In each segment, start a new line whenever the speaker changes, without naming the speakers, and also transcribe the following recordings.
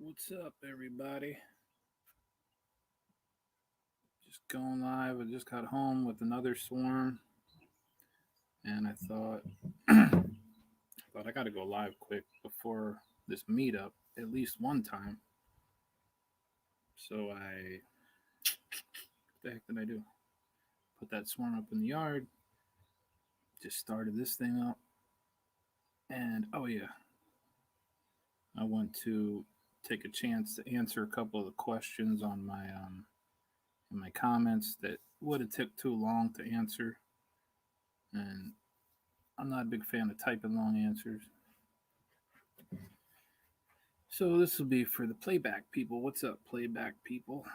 What's up, everybody? Just going live. I just got home with another swarm, and I thought, I got to go live quick before this meetup at least one time. So what the heck did I do? Put that swarm up in the yard. Just started this thing up, and oh yeah, I want to take a chance to answer a couple of the questions on my in my comments that would have took too long to answer, and I'm not a big fan of typing long answers. So this will be for the playback people. What's up, playback people?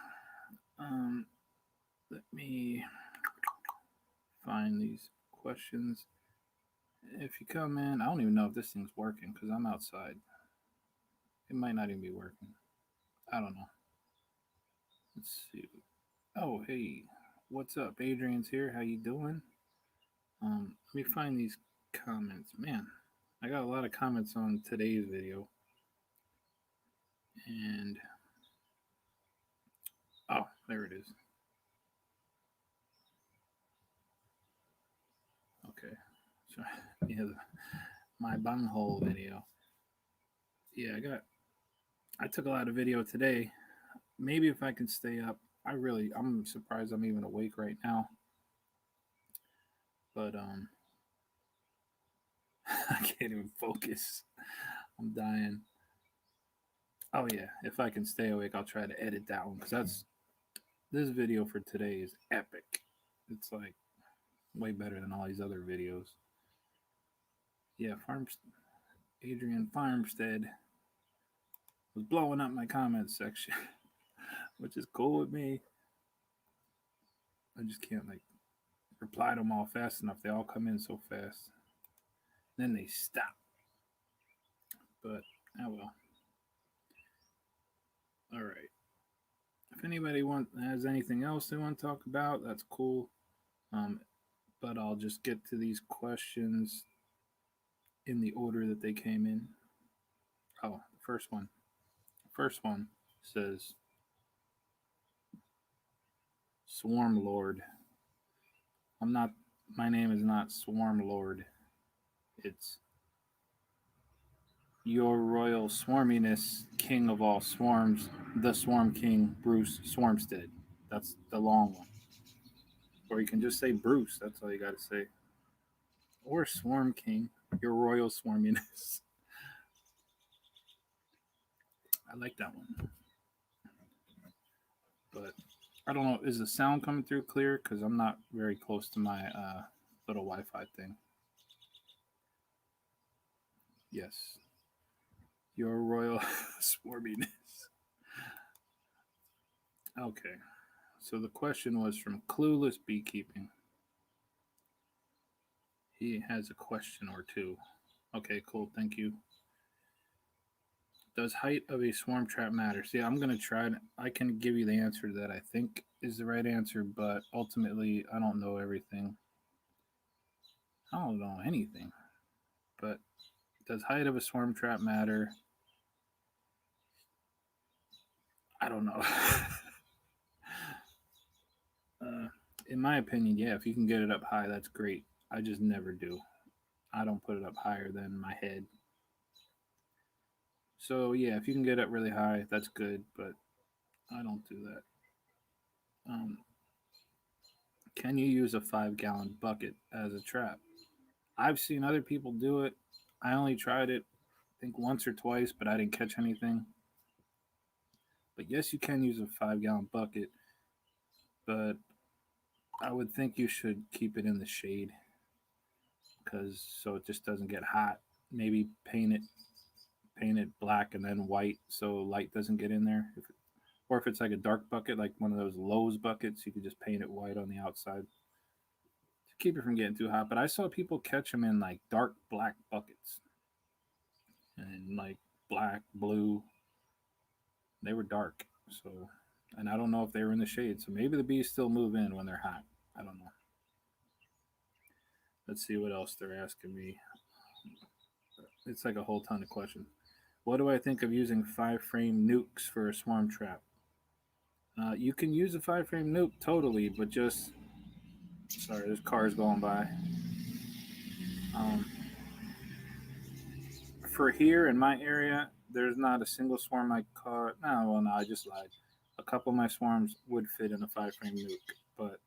Let me find these questions. If you come in, I don't even know if this thing's working because I'm outside. It might not even be working. I don't know. Let's see. Oh, hey, what's up? Adrian's here. How you doing? Let me find these comments. Man, I got a lot of comments on today's video. And oh, there it is. Okay. So yeah, my bunghole video. Yeah, I took a lot of video today. Maybe if I can stay up, I'm surprised I'm even awake right now. But I can't even focus. I'm dying. Oh yeah, if I can stay awake, I'll try to edit that one because this video for today is epic. It's like way better than all these other videos. Yeah, Adrian Farmstead was blowing up my comments section, which is cool with me. I just can't reply to them all fast enough. They all come in so fast. Then they stop. But oh well. All right. If anybody has anything else they want to talk about, that's cool. But I'll just get to these questions in the order that they came in. Oh, the first one. First one says Swarm Lord. My name is not Swarm Lord. It's Your Royal Swarminess, King of all swarms, the Swarm King, Bruce Swarmstead. That's the long one. Or you can just say Bruce. That's all you got to say. Or Swarm King, Your Royal Swarminess. I like that one. But I don't know. Is the sound coming through clear? Because I'm not very close to my little Wi-Fi thing. Yes. Your Royal Swarminess. Okay. So the question was from Clueless Beekeeping. He has a question or two. Okay, cool. Thank you. Does height of a swarm trap matter? See, I'm going to try. I can give you the answer that I think is the right answer, but ultimately, I don't know everything. I don't know anything. But does height of a swarm trap matter? I don't know. In my opinion, yeah, if you can get it up high, that's great. I just never do. I don't put it up higher than my head. So, yeah, if you can get up really high, that's good, but I don't do that. Can you use a 5-gallon bucket as a trap? I've seen other people do it. I only tried it, I think, once or twice, but I didn't catch anything. But yes, you can use a 5-gallon bucket, but I would think you should keep it in the shade because so it just doesn't get hot. Maybe paint it black and then white so light doesn't get in there. Or if it's like a dark bucket, like one of those Lowe's buckets, you could just paint it white on the outside to keep it from getting too hot. But I saw people catch them in like dark black buckets and like black, blue. They were dark. So, and I don't know if they were in the shade. So maybe the bees still move in when they're hot. I don't know. Let's see what else they're asking me. It's like a whole ton of questions. What do I think of using 5-frame nukes for a swarm trap? You can use a 5-frame nuke totally, but just sorry, there's cars going by. Um, for here in my area, there's not a single swarm I caught. No, well, no, I just lied. A couple of my swarms would fit in a 5-frame nuke, but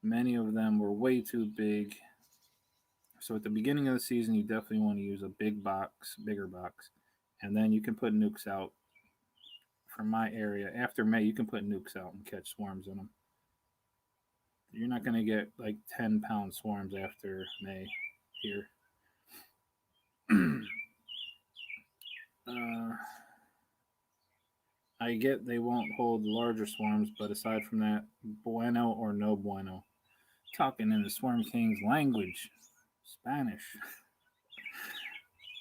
many of them were way too big. So at the beginning of the season, you definitely want to use a bigger box, and then you can put nukes out. For my area, after May, you can put nukes out and catch swarms in them. You're not going to get like 10-pound swarms after May here. uh, I get they won't hold larger swarms, but aside from that, bueno or no bueno. Talking in the Swarm King's language, Spanish.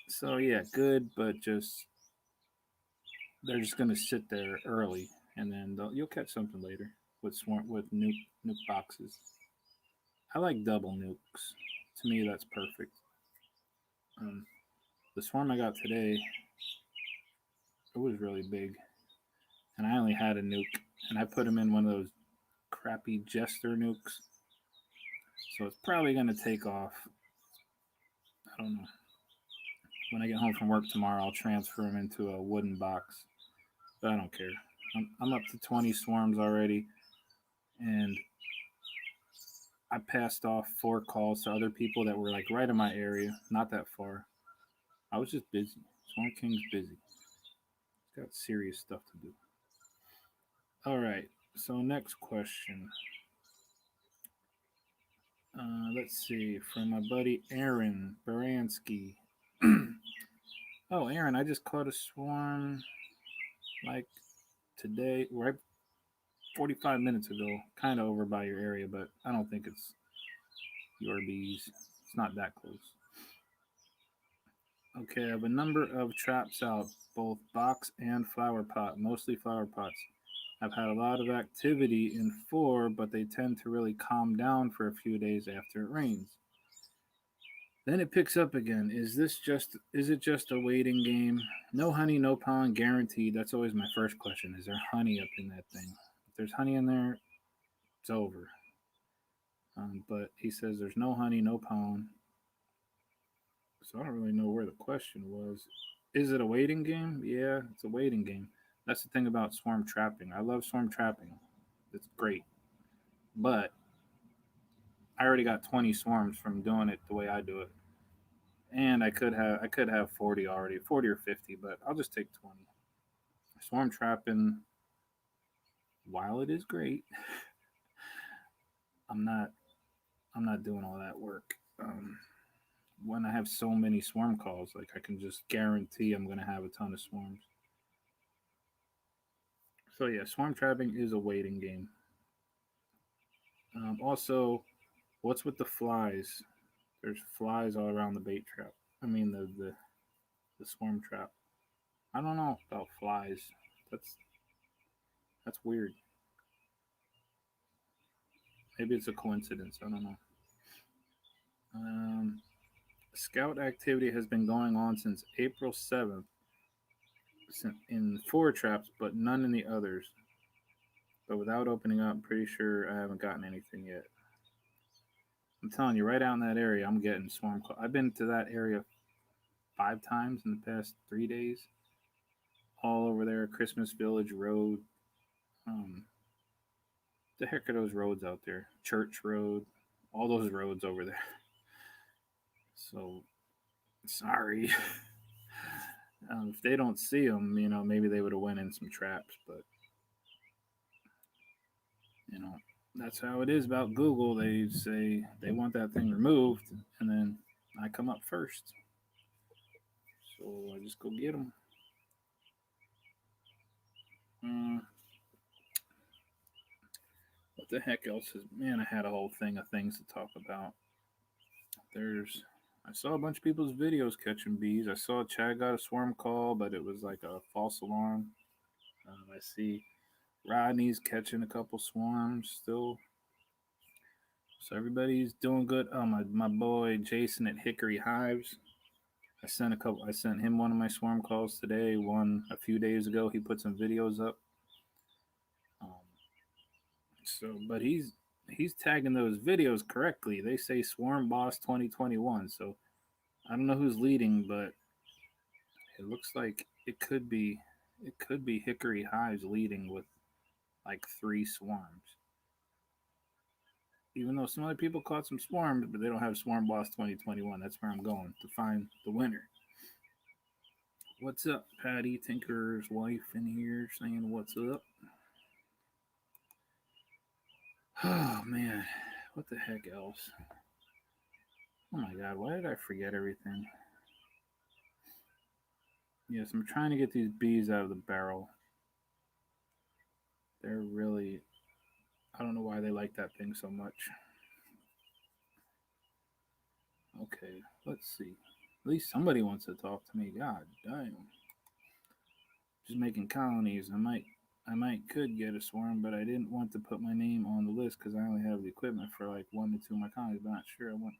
So yeah, good, but just they're just gonna sit there early, and then you'll catch something later with nuke boxes. I like double nukes. To me, that's perfect. Um, the swarm I got today, it was really big, and I only had a nuke, and I put him in one of those crappy jester nukes, so it's probably gonna take off. I don't know. When I get home from work tomorrow, I'll transfer him into a wooden box, but I don't care. I'm up to 20 swarms already, and I passed off 4 calls to other people that were like right in my area, not that far. I was just busy. Swarm King's busy. He's got serious stuff to do. All right. So next question. Let's see, from my buddy Aaron Baranski. Oh, Aaron, I just caught a swarm like today, right 45 minutes ago, kind of over by your area, but I don't think it's your bees. It's not that close. Okay, I have a number of traps out, both box and flower pot, mostly flower pots. I've had a lot of activity in 4, but they tend to really calm down for a few days after it rains. Then it picks up again. Is it just a waiting game? No honey, no pollen guaranteed. That's always my first question. Is there honey up in that thing? If there's honey in there, it's over. But he says there's no honey, no pollen. So I don't really know where the question was. Is it a waiting game? Yeah, it's a waiting game. That's the thing about swarm trapping. I love swarm trapping. It's great. But I already got 20 swarms from doing it the way I do it. And I could have 40 already, 40 or 50, but I'll just take 20. Swarm trapping, while it is great, I'm not I'm not doing all that work. When I have so many swarm calls, like I can just guarantee I'm gonna have a ton of swarms. So yeah, swarm trapping is a waiting game. Also, what's with the flies? There's flies all around the bait trap. I mean the swarm trap. I don't know about flies. That's that's weird. Maybe it's a coincidence. I don't know. Um, Scout activity has been going on since April 7th in 4 traps, but none in the others. But without opening up, I'm pretty sure I haven't gotten anything yet. I'm telling you, right out in that area, I'm getting swarm call. I've been to that area 5 times in the past 3 days. All over there, Christmas Village Road. Um, the heck are those roads out there? Church Road. All those roads over there. So sorry. If they don't see them, maybe they would have went in some traps. But that's how it is about Google. They say they want that thing removed, and then I come up first. So I just go get them. What the heck else is? Man, I had a whole thing of things to talk about. I saw a bunch of people's videos catching bees. I saw Chad got a swarm call, but it was like a false alarm. I see Rodney's catching a couple swarms still. So everybody's doing good. Oh, my boy Jason at Hickory Hives. I sent him one of my swarm calls today. One a few days ago. He put some videos up. Um, but he's tagging those videos correctly. They say Swarm Boss 2021. So I don't know who's leading, but it looks like it could be Hickory Hives leading with like 3 swarms. Even though some other people caught some swarms, but they don't have Swarm Boss 2021. That's where I'm going to find the winner. What's up, Patty Tinker's wife in here saying what's up? Oh man, what the heck else? Oh my god, why did I forget everything? Yes, I'm trying to get these bees out of the barrel. They're really, I don't know why they like that thing so much. Okay, let's see. At least somebody wants to talk to me. God damn. Just making colonies. I might could get a swarm, but I didn't want to put my name on the list because I only have the equipment for like 1 to 2 of my colonies. But not sure I want.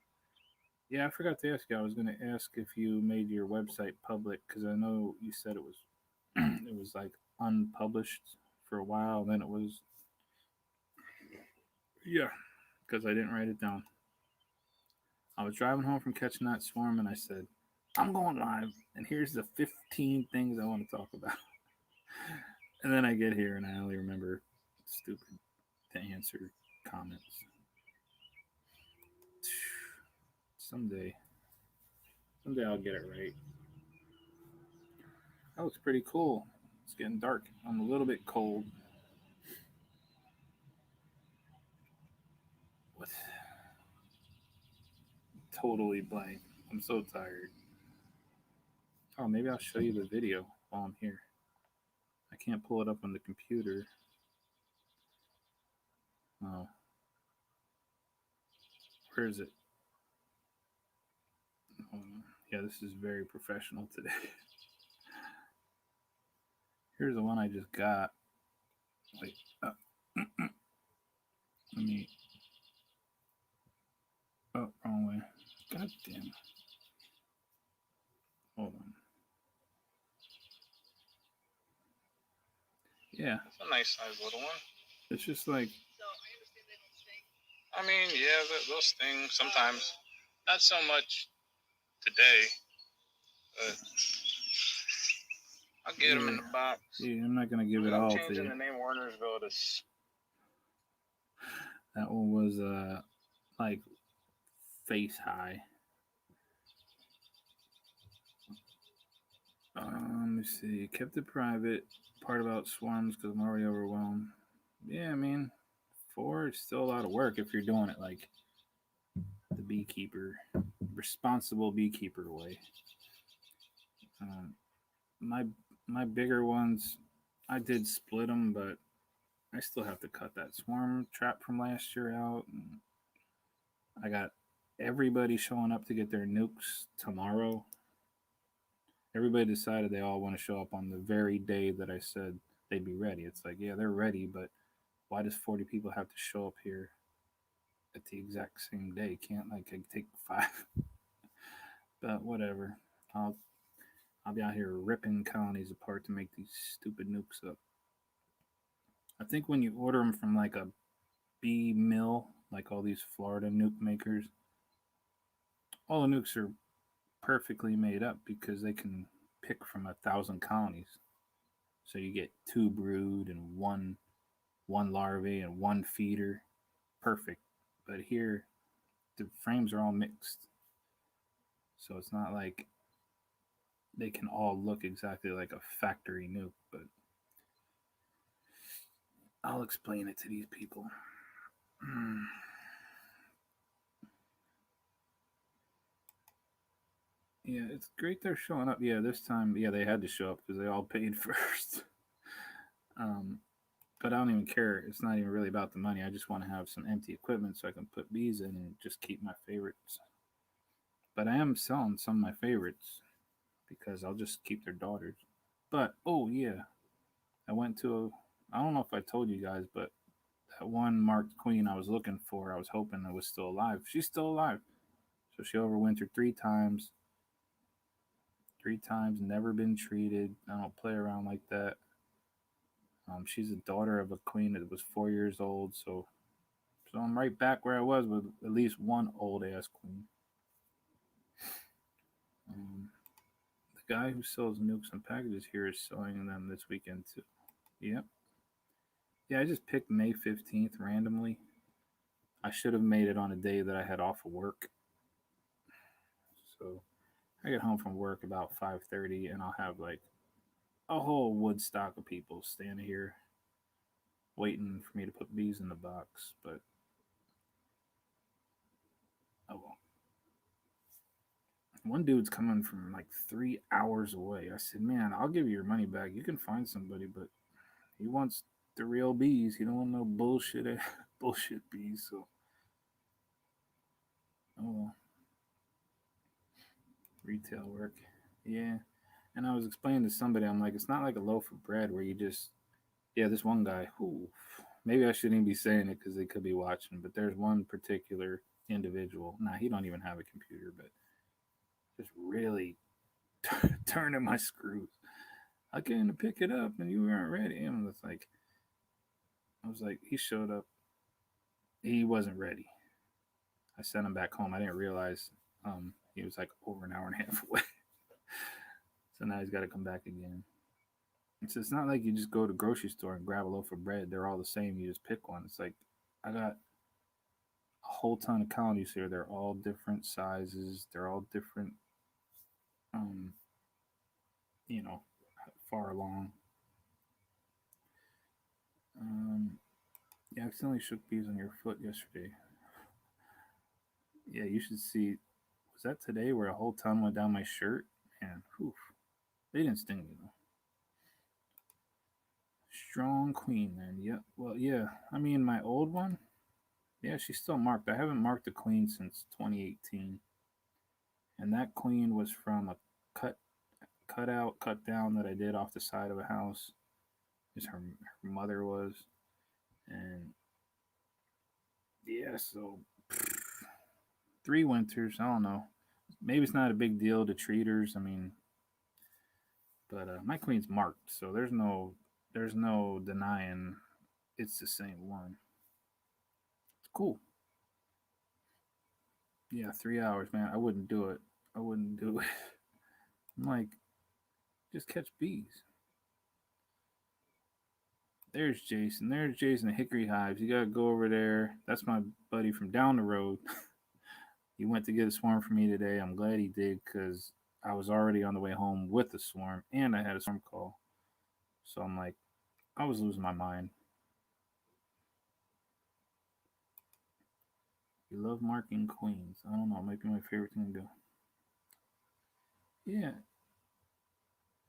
Yeah, I forgot to ask you. I was going to ask if you made your website public because I know you said it was it was like unpublished for a while. Then it was yeah, because I didn't write it down. I was driving home from catching that swarm and I said, I'm going live, and here's the 15 things I want to talk about. And then I get here and I only remember stupid to answer comments. Someday, someday I'll get it right. That looks pretty cool. It's getting dark. I'm a little bit cold. What? Totally blank. I'm so tired. Oh, maybe I'll show you the video while I'm here. I can't pull it up on the computer. Oh, where is it? Yeah, this is very professional today. Here's the one I just got. Wait, let me. Oh, wrong way. God damn. Hold on. Yeah.
It's a nice size little one.
It's just like.
I mean, yeah, those things sometimes. Not so much today, but I'll get them in the box.
Yeah, I'm not gonna give it all to you.
Changing the name Warnersville to.
That one was like face high. Let me see. Kept it private. Part about swarms because I'm already overwhelmed. Yeah, I mean, 4 is still a lot of work if you're doing it like the beekeeper, responsible beekeeper way. Um, my my bigger ones, I did split them, but I still have to cut that swarm trap from last year out. And I got everybody showing up to get their nukes tomorrow. Everybody decided they all want to show up on the very day that I said they'd be ready. It's like, yeah, they're ready, but why does 40 people have to show up here at the exact same day? Can't like I take 5? But whatever. I'll I'll be out here ripping colonies apart to make these stupid nukes up. I think when you order them from like a bee mill, like all these Florida nuke makers, all the nukes are perfectly made up because they can pick from 1,000 colonies. So you get 2 brood and one larvae and 1 feeder. Perfect. But here the frames are all mixed. So it's not like they can all look exactly like a factory nuke, but I'll explain it to these people. Yeah, it's great they're showing up. Yeah, this time, yeah, they had to show up because they all paid first. um, but I don't even care. It's not even really about the money. I just want to have some empty equipment so I can put bees in and just keep my favorites. But I am selling some of my favorites because I'll just keep their daughters. But oh yeah, I went to I don't know if I told you guys, but that one marked queen I was looking for, I was hoping it was still alive. She's still alive. So she overwintered 3 times. 3 times, never been treated. I don't play around like that. She's a daughter of a queen that was 4 years old, so I'm right back where I was with at least one old ass queen. Um, the guy who sells nukes and packages here is selling them this weekend too. Yep. Yeah, I just picked May 15th randomly. I should have made it on a day that I had off of work. So I get home from work about 5:30, and I'll have like a whole woodstock of people standing here waiting for me to put bees in the box. But oh well. One dude's coming from like 3 hours away. I said, "Man, I'll give you your money back. You can find somebody, but he wants the real bees. He don't want no bullshit bullshit bees." So oh well. Retail work, yeah. And I was explaining to somebody, I'm like, it's not like a loaf of bread where you just, yeah, this one guy, who, maybe I shouldn't even be saying it because they could be watching, but there's one particular individual. Nah, he don't even have a computer, but just really turning my screws. I came to pick it up and you weren't ready. And I was like, he showed up. He wasn't ready. I sent him back home. I didn't realize he was like over an hour and a half away. So now he's got to come back again. It's not like you just go to the grocery store and grab a loaf of bread. They're all the same. You just pick one. It's like I got a whole ton of colonies here. They're all different sizes. They're all different, um, you know, far along. You accidentally shook bees on your foot yesterday. Yeah, you should see. Was that today where a whole ton went down my shirt? Man, whew. They didn't sting me though. Strong queen then. Yep. Well, yeah. I mean, my old one. Yeah, she's still marked. I haven't marked a queen since 2018, and that queen was from a cut, cut out, cut down that I did off the side of a house. Is her mother was, and yeah. So 3 winters. I don't know. Maybe it's not a big deal to treaters. I mean, but my queen's marked, so there's no denying it's the same one. It's cool. Yeah, 3 hours, man. I wouldn't do it. I wouldn't do it. I'm like, just catch bees. There's Jason. There's Jason at Hickory Hives. You gotta go over there. That's my buddy from down the road. He went to get a swarm for me today. I'm glad he did because I was already on the way home with the swarm and I had a swarm call. So I'm like, I was losing my mind. You love marking queens. I don't know. It might be my favorite thing to do. Yeah.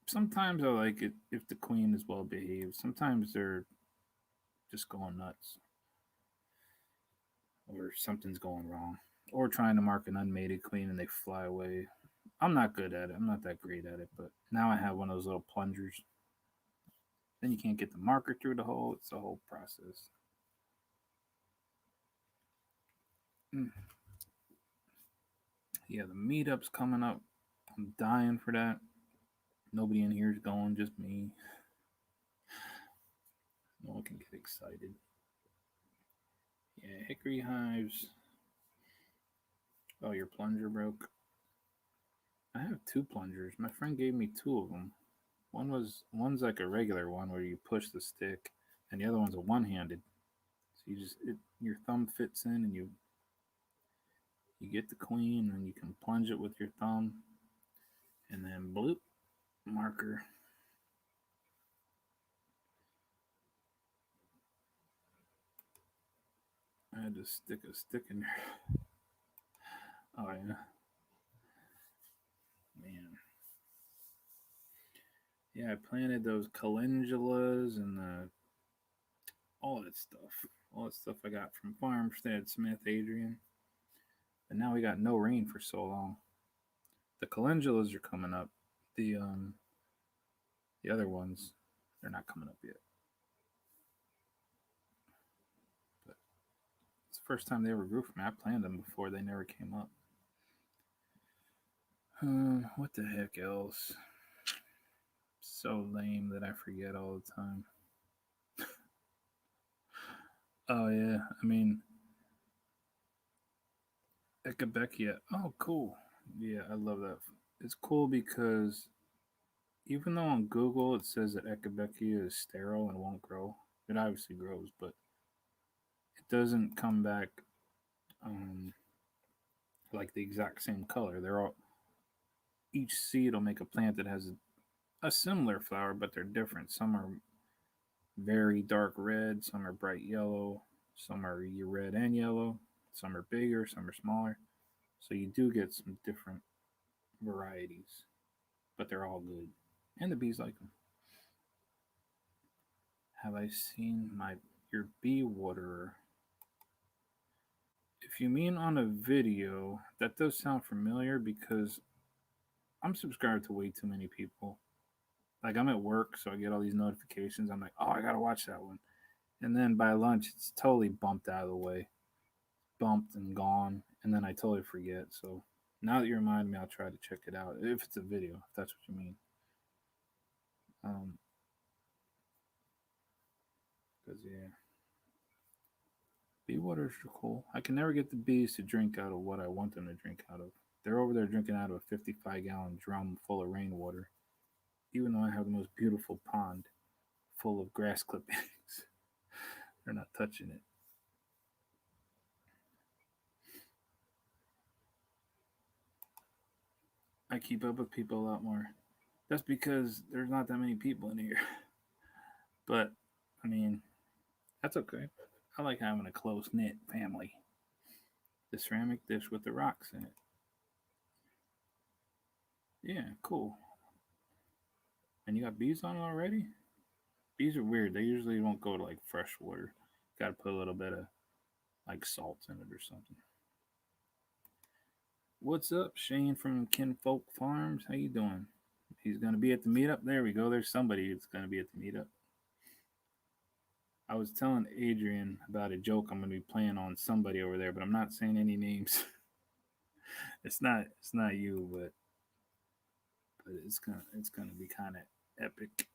Sometimes I like it if the queen is well behaved. Sometimes they're just going nuts or something's going wrong. Or trying to mark an unmated queen and they fly away. I'm not good at it. I'm not that great at it, but now I have one of those little plungers. Then you can't get the marker through the hole. It's a whole process. Mm. Yeah, the meetup's coming up. I'm dying for that. Nobody in here is going, just me. No one can get excited. Yeah, Hickory Hives. Oh, your plunger broke. I have 2 plungers. My friend gave me 2 of them. One's like a regular one where you push the stick, and the other one's a one-handed. So your thumb fits in, and you get the queen, and you can plunge it with your thumb, and then bloop, marker. I had to stick a stick in there. Oh yeah, man. Yeah, I planted those calendulas and all that stuff. All that stuff I got from Farmstead, Smith, Adrian. And now we got no rain for so long. The calendulas are coming up. The other ones, they're not coming up yet. But it's the first time they ever grew for me. I planted them before; they never came up. What the heck else? So lame that I forget all the time. Oh yeah, I mean Echinacea. Oh cool. Yeah, I love that. It's cool because even though on Google it says that Echinacea is sterile and won't grow, it obviously grows, but it doesn't come back um, like the exact same color. They're all each seed will make a plant that has a similar flower, but they're different. Some are very dark red, some are bright yellow, some are red and yellow, some are bigger, some are smaller. So you do get some different varieties, but they're all good, and the bees like them. Have I seen my your bee waterer? If you mean on a video, that does sound familiar because I'm subscribed to way too many people. Like I'm at work, so I get all these notifications. I'm like, oh, I gotta watch that one. And then by lunch, it's totally bumped out of the way, bumped and gone. And then I totally forget. So now that you remind me, I'll try to check it out if it's a video, if that's what you mean. Because yeah, bee waters are cool. I can never get the bees to drink out of what I want them to drink out of. They're over there drinking out of a 55-gallon drum full of rainwater, even though I have the most beautiful pond full of grass clippings. They're not touching it. I keep up with people a lot more. That's because there's not that many people in here. But, I mean, that's okay. I like having a close knit family. The ceramic dish with the rocks in it. Yeah, cool. And you got bees on it already? Bees are weird. They usually don't go to like fresh water. Got to put a little bit of like salt in it or something. What's up, Shane from Kinfolk Farms? How you doing? He's gonna be at the meetup. There we go. There's somebody that's gonna be at the meetup. I was telling Adrian about a joke I'm gonna be playing on somebody over there, but I'm not saying any names. It's not you, but it's gonna be kind of epic.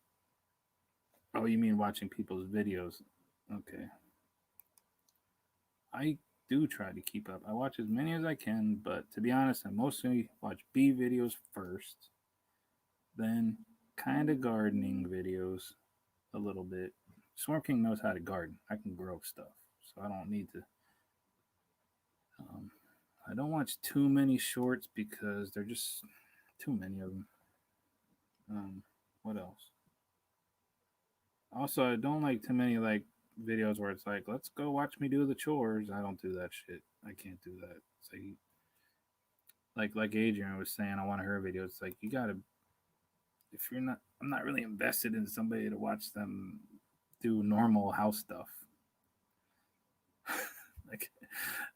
Oh, you mean watching people's videos? Okay. I do try to keep up. I watch as many as I can, but to be honest, I mostly watch bee videos first, then kind of gardening videos a little bit. Swarm King knows how to garden. I can grow stuff, so I don't need to. Um, I don't watch too many shorts because they're just too many of them. What else? Also, I don't like too many like videos where it's like, let's go watch me do the chores. I don't do that shit. I can't do that. It's like Adrian was saying on one of her videos. It's like you gotta if you're not. I'm not really invested in somebody to watch them do normal house stuff. Like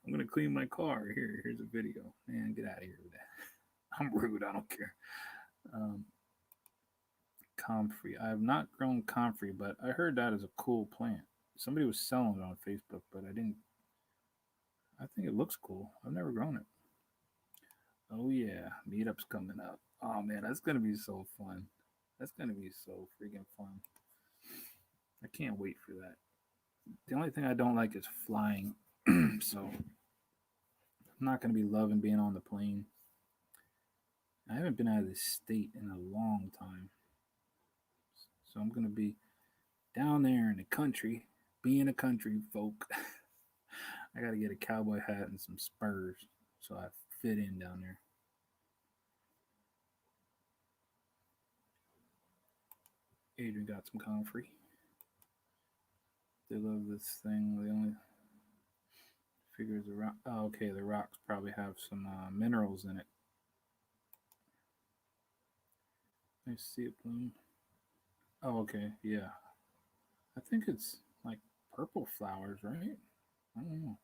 I'm gonna clean my car. Here's a video. Man, get out of here with that. I'm rude. I don't care. Um, Comfrey. I have not grown comfrey, but I heard that is a cool plant. Somebody was selling it on Facebook, but I didn't. I think it looks cool. I've never grown it. Oh yeah, meetup's coming up. Oh man, that's gonna be so fun. That's gonna be so freaking fun. I can't wait for that. The only thing I don't like is flying, so I'm not gonna be loving being on the plane. I haven't been out of this state in a long time, so I'm gonna be down there in the country, being a country folk. I gotta get a cowboy hat and some spurs so I fit in down there. Adrian got some comfrey. They love this thing. They only figures the rock. Oh, okay, the rocks probably have some minerals in it. I see it bloom. Oh, okay, yeah. I think it's like purple flowers, right? I don't know.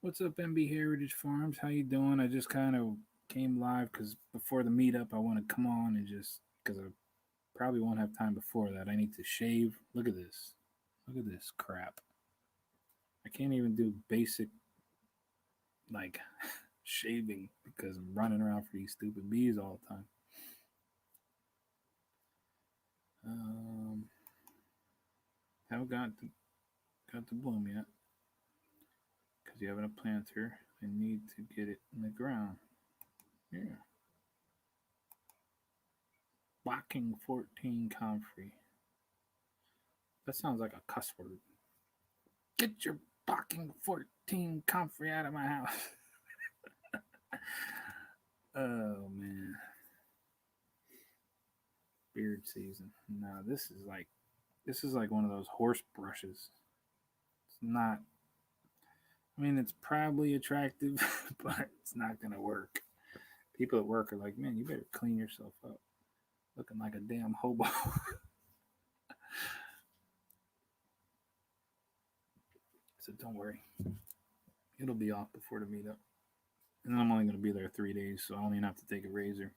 What's up, MB Heritage Farms? How you doing? I just kind of came live because before the meetup, I want to come on and just because I probably won't have time before that. I need to shave. Look at this. Look at this crap. I can't even do basic like shaving because I'm running around for these stupid bees all the time. Haven't got the bloom yet because you have a planter. I need to get it in the ground. Yeah. Blocking 14 comfrey. That sounds like a cuss word. Get your blocking 14 comfrey out of my house. Oh man. Beard season. No, this is like one of those horse brushes. It's not, I mean, it's probably attractive, but it's not gonna work. People at work are like, man, you better clean yourself up. Looking like a damn hobo. So don't worry. It'll be off before the meetup. And I'm only going to be there 3 days, so I don't even have to take a razor.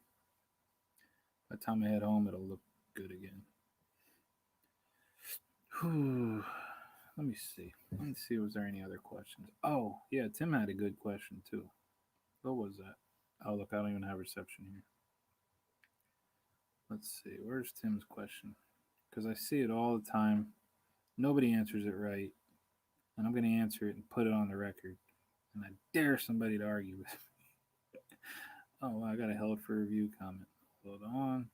By the time I head home, it'll look good again. Whew. Let me see. Was there any other questions? Oh, yeah, Tim had a good question too. What was that? Oh, look, I don't even have reception here. Let's see. Where's Tim's question? Because I see it all the time. Nobody answers it right. And I'm going to answer it and put it on the record. And I dare somebody to argue with me. Oh, I got a held for review comment. Hold on.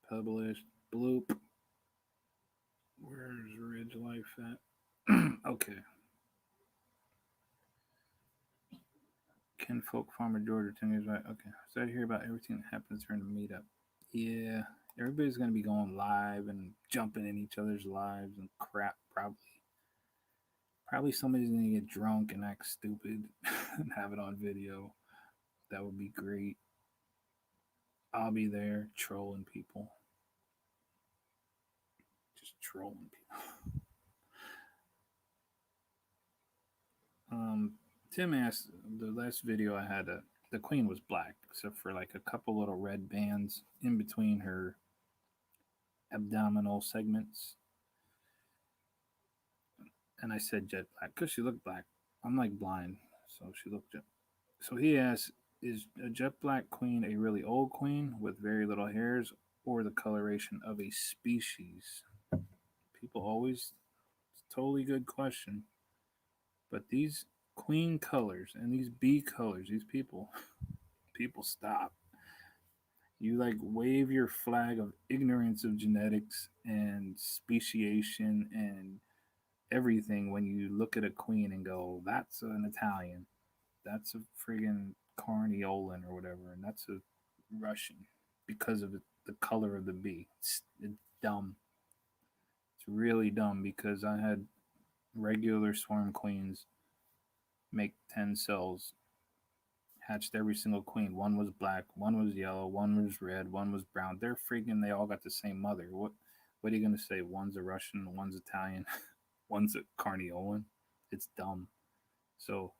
Published. Bloop. Where's Ridge Life at? Okay. Kinfolk Farmer Georgia 10 years right. Okay. So I hear about everything that happens during the meetup. Yeah. Everybody's gonna be going live and jumping in each other's lives and crap, probably. Probably somebody's gonna get drunk and act stupid and have it on video. That would be great. I'll be there trolling people. Just trolling people. Tim asked, the last video I had, the queen was black, except for like a couple little red bands in between her abdominal segments. And I said jet black because she looked black. I'm like blind, so she looked jet. So he asked, is a jet black queen a really old queen with very little hairs, or the coloration of a species? People always, it's a totally good question. But these queen colors and these bee colors, these people stop. You like wave your flag of ignorance of genetics and speciation and everything when you look at a queen and go, that's an Italian, that's a friggin' Carniolan or whatever, and that's a Russian because of the color of the bee. It's dumb. It's really dumb because I had regular swarm queens make 10 cells, hatched every single queen. One was black, one was yellow, one was red, one was brown. They all got the same mother. What are you gonna say? One's a Russian, one's Italian, one's a Carniolan. It's dumb. So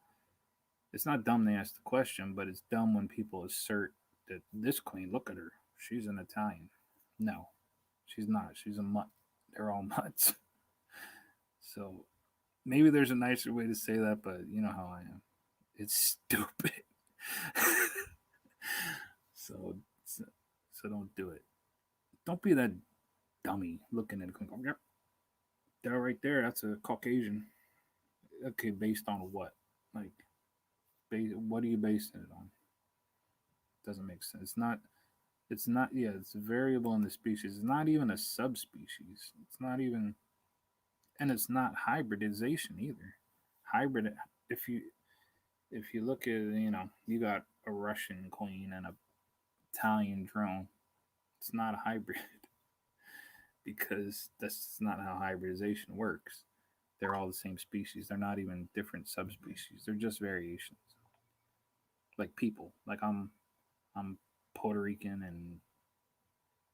it's not dumb to ask the question, but it's dumb when people assert that this queen, look at her, she's an Italian. No, she's not. She's a mutt. They're all mutts. So maybe there's a nicer way to say that, but you know how I am. It's stupid. so, so don't do it. Don't be that dummy looking at a queen. Yep, that right there, that's a Caucasian. Okay, based on what? Like, what are you basing it on? Doesn't make sense. It's not. Yeah, it's a variable in the species. It's not even a subspecies. It's not even, and it's not hybridization either. Hybrid. If you look at, you got a Russian queen and a Italian drone. It's not a hybrid because that's not how hybridization works. They're all the same species. They're not even different subspecies. They're just variations. Like people. Like I'm Puerto Rican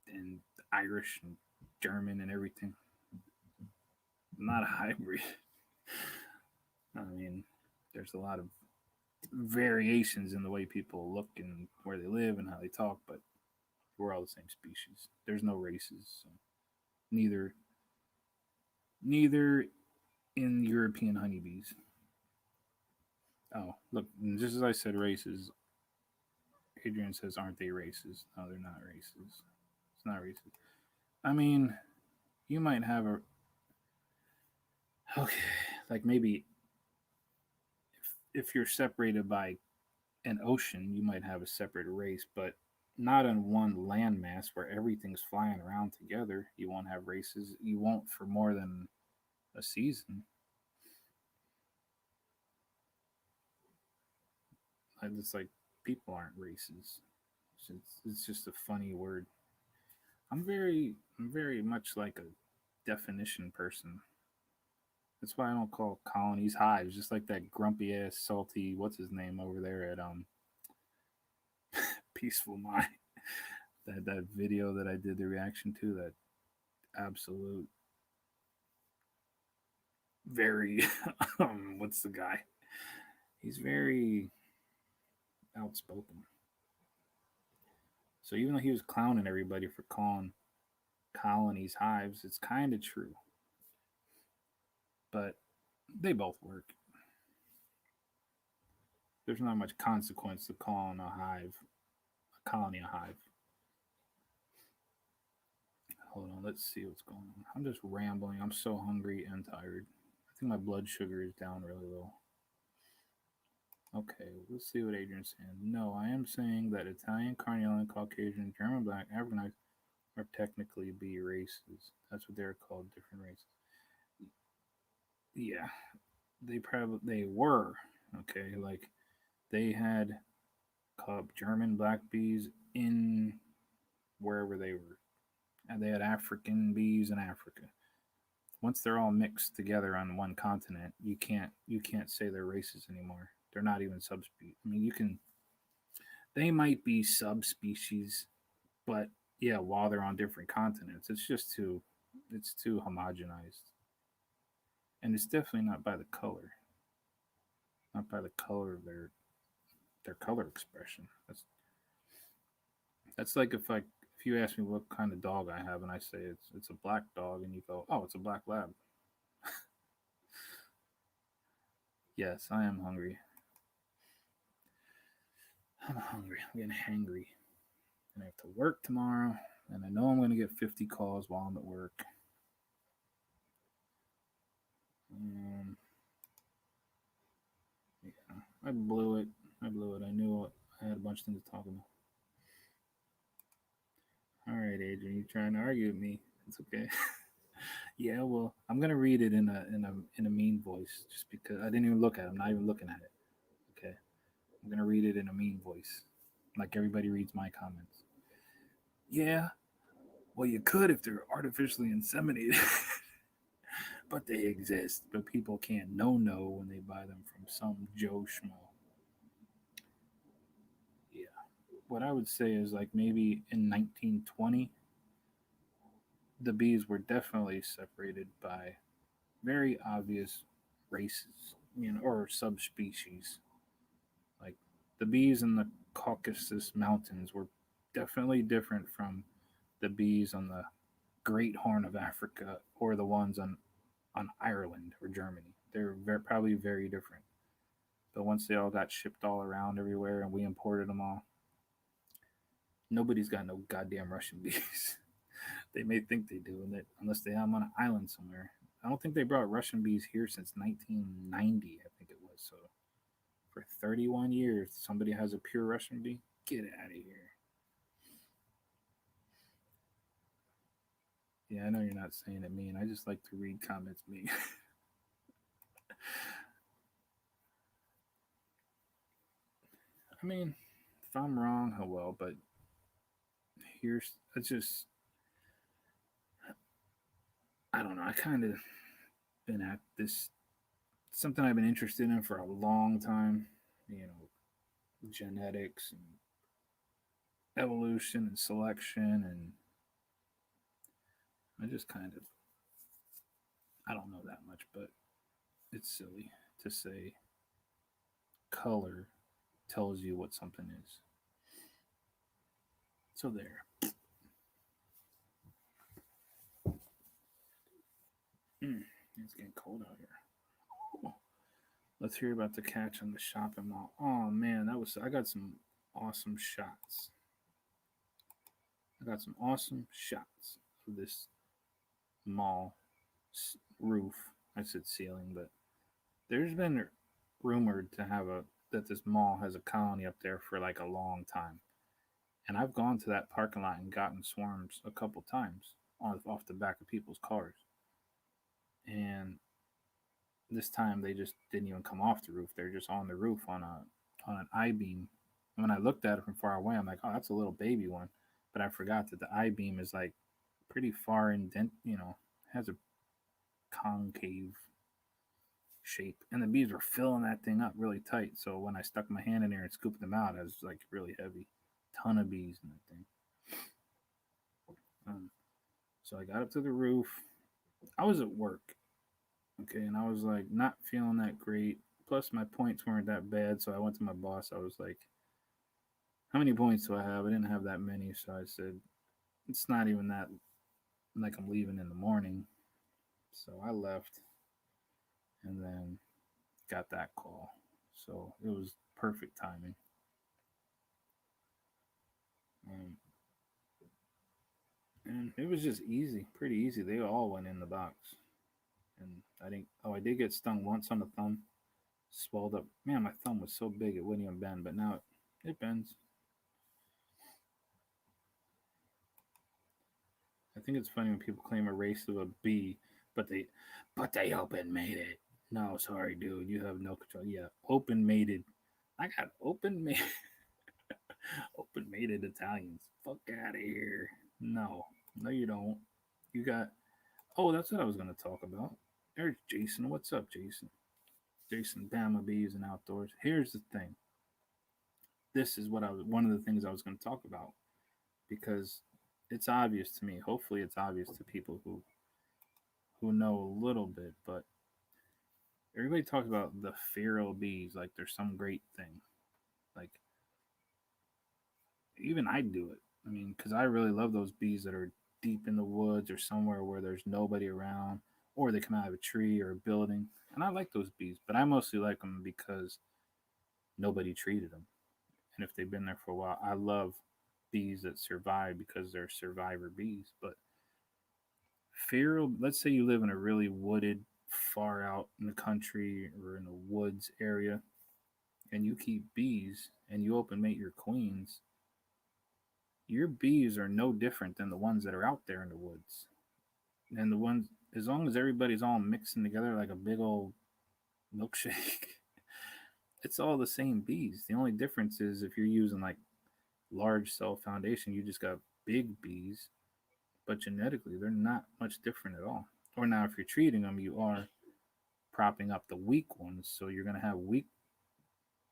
and Irish and German and everything. I'm not a hybrid. I mean, there's a lot of variations in the way people look and where they live and how they talk, but we're all the same species. There's no races. So neither in European honeybees. Oh, look, just as I said, races. Adrian says, "Aren't they races?" No, they're not races. It's not racist. I mean, you might have a okay, like maybe if you're separated by an ocean, you might have a separate race, but not on one landmass where everything's flying around together. You won't have races. You won't for more than a season. It's like people aren't races. It's just a funny word. I'm very much like a definition person. That's why I don't call colonies hives. Just like that grumpy ass salty what's his name over there at Peaceful Mind. That video that I did the reaction to, that absolute very what's the guy? He's very outspoken. So even though he was clowning everybody for calling colonies hives, it's kind of true. But they both work. There's not much consequence to calling a colony a hive. Hold on, let's see what's going on. I'm just rambling. I'm so hungry and tired. I think my blood sugar is down really low. Okay, let's see what Adrian's saying. No, I am saying that Italian, Carnelian, Caucasian, German, Black, Africanized are technically B races. That's what they're called, different races. Yeah, they were okay. Like they had German black bees in wherever they were, and they had African bees in Africa. Once they're all mixed together on one continent, you can't say they're races anymore. They're not even subspecies. I mean, you can they might be subspecies, but yeah, while they're on different continents, it's too homogenized, and it's definitely not by the color, not by the color of their color expression. That's like if you ask me what kind of dog I have, and I say it's a black dog, and you go, oh, it's a black lab. Yes, I am hungry. I'm hungry. I'm getting hangry. And I have to work tomorrow, and I know I'm going to get 50 calls while I'm at work. Yeah, I blew it. I blew it. I knew I had a bunch of things to talk about. All right, Adrian, you trying to argue with me? It's okay. Yeah, well, I'm gonna read it in a mean voice, just because I didn't even look at it. I'm not even looking at it. Okay, I'm gonna read it in a mean voice, like everybody reads my comments. Yeah, well, you could if they're artificially inseminated, but they exist. But people can't know when they buy them from some Joe Schmo. Yeah, what I would say is like maybe in 1920, the bees were definitely separated by very obvious races, or subspecies. Like the bees in the Caucasus Mountains were definitely different from the bees on the Great Horn of Africa or the ones on Ireland or Germany. They're probably very different. But once they all got shipped all around everywhere and we imported them all, nobody's got no goddamn Russian bees. They may think they do, and that unless they have them on an island somewhere. I don't think they brought Russian bees here since 1990. I think it was. So for 31 years, somebody has a pure Russian bee. Get out of here. Yeah, I know you're not saying it mean. I just like to read comments mean. I mean, if I'm wrong, oh well. But it's just I don't know. I kind of been at this something I've been interested in for a long time. You know, genetics and evolution and selection, and I just kind of I don't know that much, but it's silly to say color tells you what something is. So there. It's getting cold out here. Let's hear about the catch on the shopping mall. Oh man, I got some awesome shots. I got some awesome shots of this mall roof. I said ceiling, but there's been rumored to have a that this mall has a colony up there for like a long time. And I've gone to that parking lot and gotten swarms a couple times off the back of people's cars. And this time they just didn't even come off the roof. They're just on the roof on an I beam. And when I looked at it from far away, I'm like, oh, that's a little baby one. But I forgot that the I beam is like pretty far indent. Has a concave shape, and the bees were filling that thing up really tight. So when I stuck my hand in there and scooped them out, it was like really heavy, ton of bees in that thing. So I got up to the roof. I was at work, okay, and I was like not feeling that great. Plus, my points weren't that bad, so I went to my boss. I was like, "How many points do I have?" I didn't have that many, so I said, "It's not even that like I'm leaving in the morning." So I left, and then got that call. So it was perfect timing. Um, and it was just easy, pretty easy. They all went in the box, and I think, oh, I did get stung once on the thumb, swelled up. Man, my thumb was so big it wouldn't even bend, but now it bends. I think it's funny when people claim a race of a bee, but they open made it. No, sorry, dude, you have no control. Yeah, open mated. I got open made, open mated Italians. Fuck out of here. No, no, you don't. You got. Oh, that's what I was gonna talk about. There's Jason. What's up, Jason? Jason Bama Bees and Outdoors. Here's the thing. This is what I was one of the things I was going to talk about because it's obvious to me. Hopefully, it's obvious to people who know a little bit. But everybody talks about the feral bees like there's some great thing. Like even I do it. I mean, because I really love those bees that are deep in the woods or somewhere where there's nobody around, or they come out of a tree or a building. And I like those bees, but I mostly like them because nobody treated them. And if they've been there for a while, I love bees that survive because they're survivor bees. But feral, let's say you live in a really wooded, far out in the country or in a woods area, and you keep bees and you open mate your queens, your bees are no different than the ones that are out there in the woods. And the ones, as long as everybody's all mixing together like a big old milkshake, it's all the same bees. The only difference is if you're using like large cell foundation, you just got big bees, but genetically they're not much different at all. Or now, if you're treating them, you are propping up the weak ones, so you're going to have weak,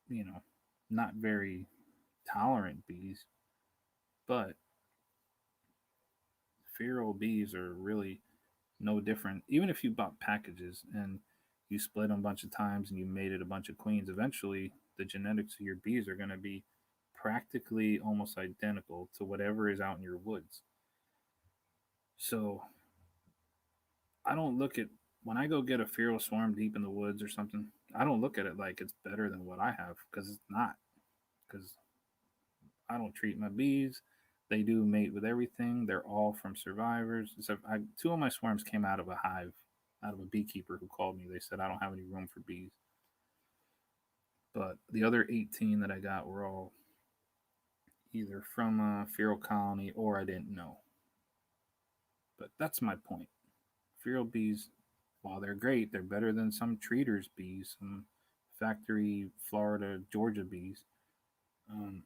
you know, not very tolerant bees. But feral bees are really no different. Even if you bought packages and you split them a bunch of times and you mated a bunch of queens, eventually the genetics of your bees are going to be practically almost identical to whatever is out in your woods. So I don't look at when I go get a feral swarm deep in the woods or something. I don't look at it like it's better than what I have because it's not. Because I don't treat my bees. They do mate with everything. They're all from survivors. Except two of my swarms came out of a hive, out of a beekeeper who called me. They said I don't have any room for bees. But the other 18 that I got were all either from a feral colony or I didn't know. But that's my point. Feral bees, while they're great, they're better than some treaters' bees, some factory Florida, Georgia bees. Um,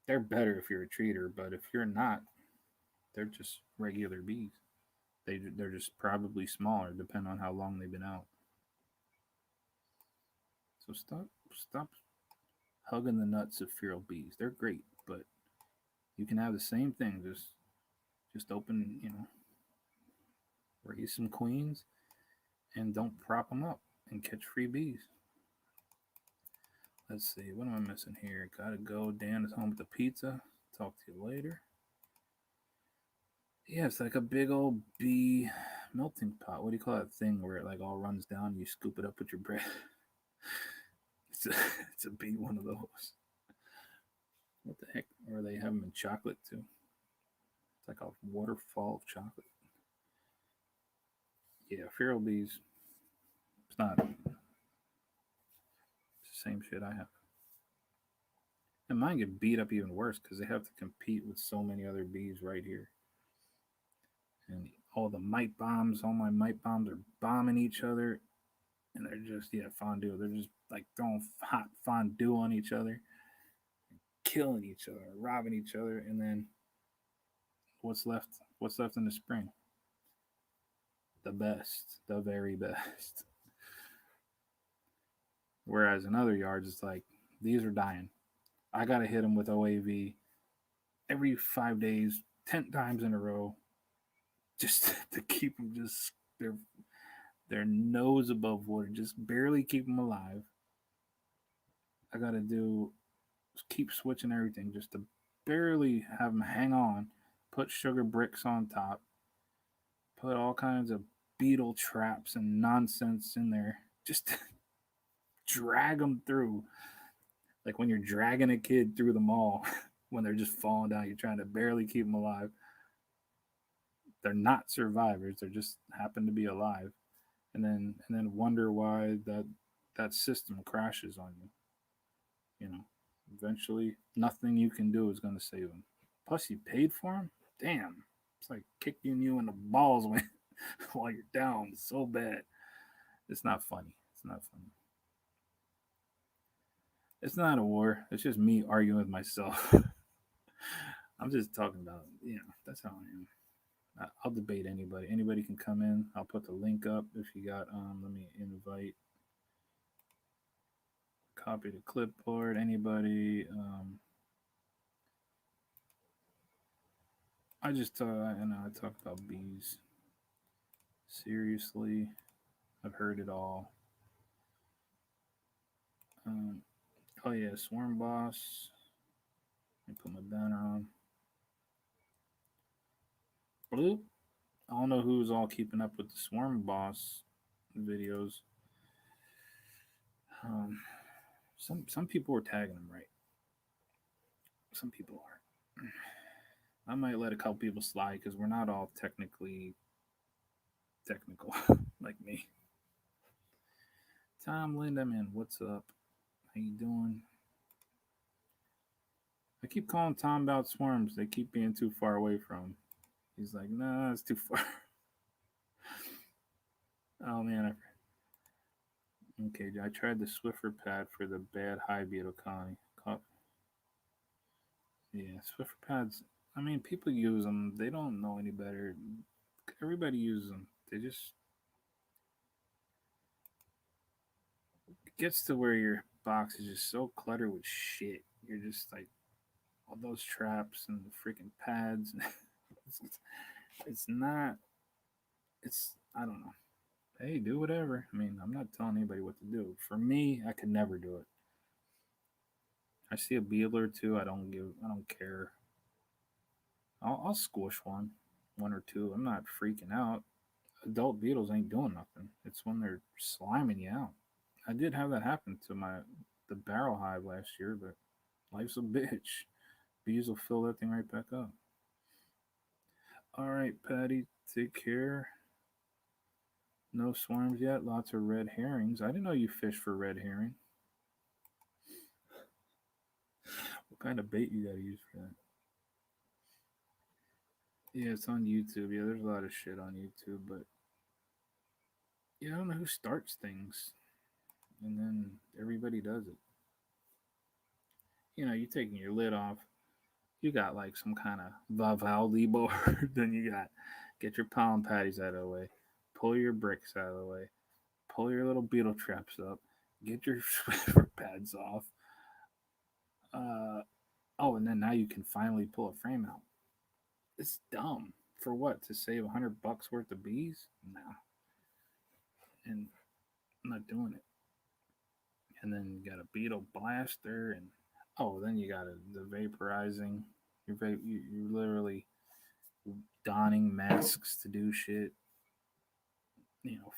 they're better if you're a treater, but if you're not, they're just regular bees. They're just probably smaller, depending on how long they've been out. So stop hugging the nuts of feral bees. They're great, but you can have the same thing. Just open, raise some queens and don't prop them up and catch free bees. Let's see, what am I missing here? Gotta go. Dan is home with the pizza. Talk to you later. Yeah, it's like a big old bee melting pot. What do you call that thing where it like all runs down and you scoop it up with your breath? It's a, it's a big one of those. What the heck? Or they have them in chocolate too. It's like a waterfall of chocolate. Yeah, feral bees. It's not. It's the same shit I have. And mine get beat up even worse because they have to compete with so many other bees right here. And all the mite bombs, all my mite bombs are bombing each other. And they're just, yeah, fondue. They're just like throwing hot fondue on each other, killing each other, robbing each other. And then what's left? What's left in the spring? The best, the very best. Whereas in other yards, it's like, these are dying. I got to hit them with OAV every 5 days, 10 times in a row, just to keep them just their nose above water, just barely keep them alive. I got to do keep switching everything just to barely have them hang on. Put sugar bricks on top. Put all kinds of beetle traps and nonsense in there. Just to drag them through. Like when you're dragging a kid through the mall when they're just falling down, you're trying to barely keep them alive. They're not survivors. They just happen to be alive, and then wonder why that system crashes on you. You know, eventually, nothing you can do is going to save them. Plus, you paid for them. Damn, it's like kicking you in the balls when while you're down. It's so bad. It's not funny. It's not funny. It's not a war. It's just me arguing with myself. I'm just talking about, that's how I am. I'll debate anybody. Anybody can come in. I'll put the link up if you got. Let me invite. Copy the clipboard. Anybody? I just I talk about bees. Seriously, I've heard it all. Um, oh yeah, Swarm Boss. Let me put my banner on. Bloop. I don't know who's all keeping up with the Swarm Boss videos. Um, some people were tagging him right. Some people are. I might let a couple people slide because we're not all technically technical like me. Tom Lindemann, what's up? How you doing? I keep calling Tom about swarms. They keep being too far away from him. He's like, nah, it's too far. Oh man, okay. I tried the Swiffer pad for the bad high beetle colony. Yeah, Swiffer pads. I mean, people use them. They don't know any better. Everybody uses them. They just it gets to where your box is just so cluttered with shit. You're just like all those traps and the freaking pads. it's, it's not. It's I don't know. Hey, do whatever. I mean, I'm not telling anybody what to do. For me, I could never do it. I see a beetle or two. I don't give. I don't care. I'll squish one or two. I'm not freaking out. Adult beetles ain't doing nothing. It's when they're sliming you out. I did have that happen to the barrel hive last year, but life's a bitch. Bees will fill that thing right back up. All right, Patty, take care. No swarms yet. Lots of red herrings. I didn't know you fish for red herring. What kind of bait you gotta use for that? Yeah, it's on YouTube. Yeah, there's a lot of shit on YouTube, but yeah, I don't know who starts things, and then everybody does it. You taking your lid off. You got like some kind of Vivaldi board. Then you got get your pollen patties out of the way, pull your bricks out of the way, pull your little beetle traps up, get your Swiffer pads off. Oh, and then now you can finally pull a frame out. It's dumb. For what? To save $100 worth of bees? Nah. And I'm not doing it. And then you got a beetle blaster, and then you got the vaporizing. You're literally donning masks to do shit. you know,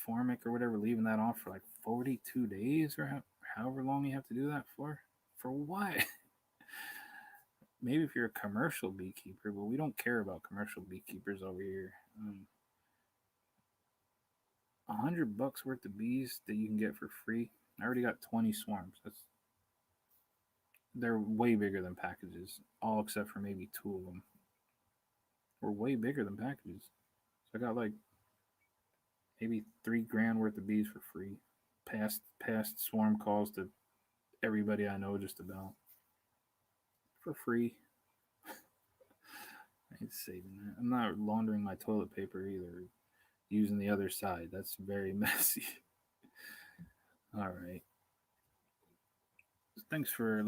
Formic or whatever, leaving that on for like 42 days or however long you have to do that for. For what? Maybe if you're a commercial beekeeper, but we don't care about commercial beekeepers over here. $100 worth of bees that you can get for free. I already got 20 swarms. They're way bigger than packages, all except for maybe two of them. Were way bigger than packages. So I got like maybe $3,000 worth of bees for free. Past swarm calls to everybody I know just about for free. I ain't saving that. I'm not laundering my toilet paper either. Using the other side. That's very messy. All right. Thanks for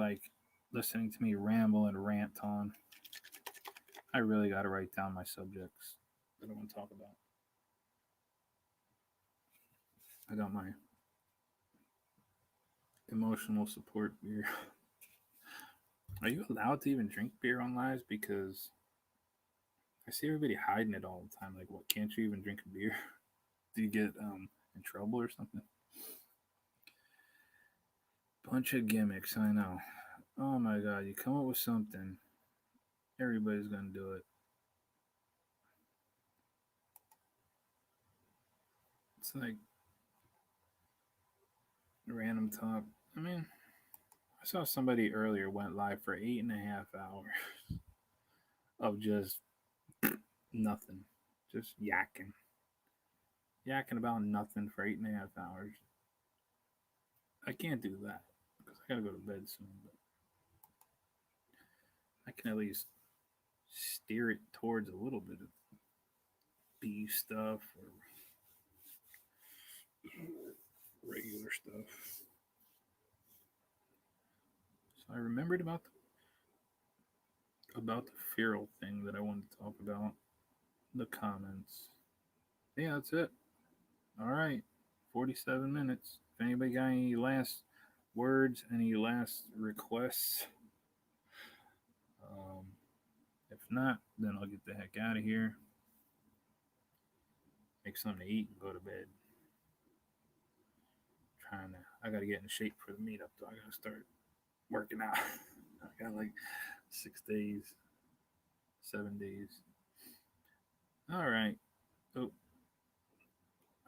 listening to me ramble and rant on. I really got to write down my subjects that I want to talk about. I got my emotional support beer. Are you allowed to even drink beer on lives? Because I see everybody hiding it all the time. Like, what? Can't you even drink a beer? Do you get in trouble or something? Bunch of gimmicks, I know. Oh my god, you come up with something, everybody's gonna do it. It's like random talk. I mean, I saw somebody earlier went live for 8.5 hours of just nothing, just yakking about nothing for 8.5 hours. I can't do that because I gotta go to bed soon. But I can at least steer it towards a little bit of bee stuff or regular stuff. So I remembered about the feral thing that I wanted to talk about. The comments. Yeah, that's it. All right, 47 minutes. If anybody got any last words, any last requests, um, if not, then I'll get the heck out of here. Make something to eat and go to bed. I gotta get in shape for the meetup. Though I gotta start working out. I got like 6 days, 7 days. All right. Oh,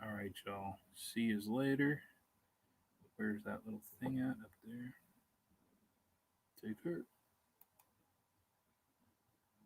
all right, y'all. See you later. Where's that little thing at up there? Take care.